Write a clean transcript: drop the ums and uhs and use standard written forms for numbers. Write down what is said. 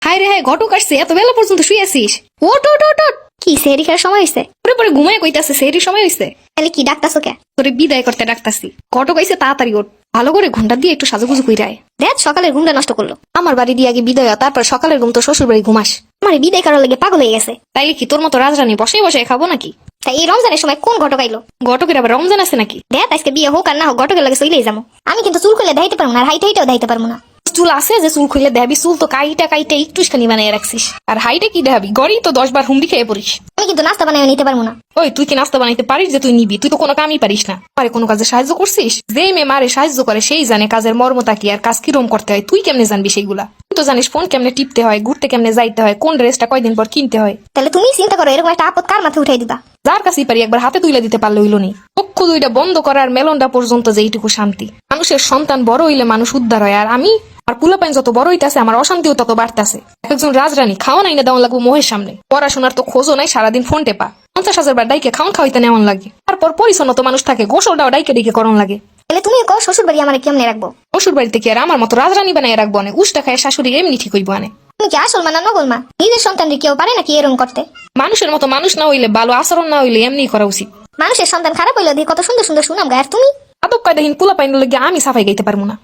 হায় রে হায়, ঘটক আসছে, এত বেলা পর্যন্ত শুয়ে আছিস? ওট ওট ওট ওট। কি সেহরি খাওয়ার সময় হয়েছে? পরে পরে ঘুমায় কইতাছে সেহরির সময় হইছে। তাহলে কি ডাকতাছো কে? তোরে বিদায় করতে ডাকতাছি। ঘটক আইছে, তাড়াতাড়ি ওঠ, ভালো করে ঘন্টা দিয়ে একটু সাজুগুজু কইরায়। দেখ সকালের ঘুমটা নষ্ট করলো। আমার বাড়ি দিয়ে আগে বিদায় হয়, তারপর সকালের ঘুম তো শ্বশুর বাড়ি ঘুমাস। আমার বিদায় করার লেগে পাগল হয়ে গেছে। তাইলে কি তোর মতো রাজরানী বসে বসে খাবো নাকি? তাই এই রমজানের সময় কোন ঘটক আইলো? ঘটকের আবার রমজান আছে নাকি? দেখ আজকে বিয়ে হোক আর না হোক ঘটকের লাগে চলেই যাবো। আমি কিন্তু চুল খুলে দেখাইতে পারবো না, আর হাইট হাইটাও দেখাইতে পারবো না। চুল আছে যে চুল খুলে দেখাবি? চুল তো কাইটা কাইটা একটুখানি বানিয়ে রাখছিস, আর হাইটে কি দেখাবি? গড়ি তো 10 বার হুমড়ি খেয়ে পড়িস। আমি কিন্তু নাস্তা বানায় নিতে পারবো না। ওই তুই কি নাস্তা বানাইতে পারিস যে তুই নিবি? তুই তো কোনো কামই পারিস না। আরে কোনো কাজে সাহায্য করছিস? যে মেয়ে মারে সাহায্য করে সেই জানে কাজের মর্মতা কি আর কাজ কিরম করতে হয়। তুই কেমনে জানবি সেইগুলা? তুই তো জানিস ফোন কেমনে টিপতে হয়, ঘুরতে কেমনে যাইতে হয়, কোন ড্রেসটা কয়দিন পর কিনতে হয়। তাহলে তুমি চিন্তা করো এরকম একটা আপদ কার মাথায় উঠাই দিবা? যার কাছেই পারি একবার হাতে তুলে দিতে পারলে হইল নি। চক্ষু দুইটা বন্ধ করার মেলনটা পর্যন্ত যে এইটুকু শান্তি। মানুষের সন্তান বড় হইলে মানুষ উদ্ধার হয়, আর আমি আর পুলাপাইন যত বড় হইতাছে আমার অশান্তিও তত বাড়তাছে। একজন রাজরানী খাওয়া নাই না দেওয়ান লাগবো মোহের সামনে। পড়াশোনার তো খোঁজও নাই, সারাদিন ফোন টেপা। 50,000 বার ডাইকে খাওয়ান খাওয়াইতে নেওয়ান লাগে। তারপর পরিচ্ছন্ন মানুষ থাকে, গোসলটাও ডাইকে ডাইকে করন লাগে। তাহলে তুমি কো শ্বশুর বাড়ি আমার কেমনে রাখবো? শ্বশুর বাড়িতে কি আর আমার মতো রাজরানী বানাই রাখবো? অনেক উষ্টা খায় শাশুড়ি এমনি ঠিক হইব আনে। তুমি কি আসল মা না নকল মা? নিজের সন্তানকে কেউ পারে নাকি এরকম করতে? মানুষের মতো মানুষ না হইলে, ভালো আচরণ না হইলে এমনি করা উচিত। মানুষের সন্তান খারাপ হইলে দিয়ে কত সুন্দর সুন্দর সুনাম গায়, আর তুমি আদব কায়দাহীন পোলাপাইন লগে আমি সাফাই গাইতে পারবো না।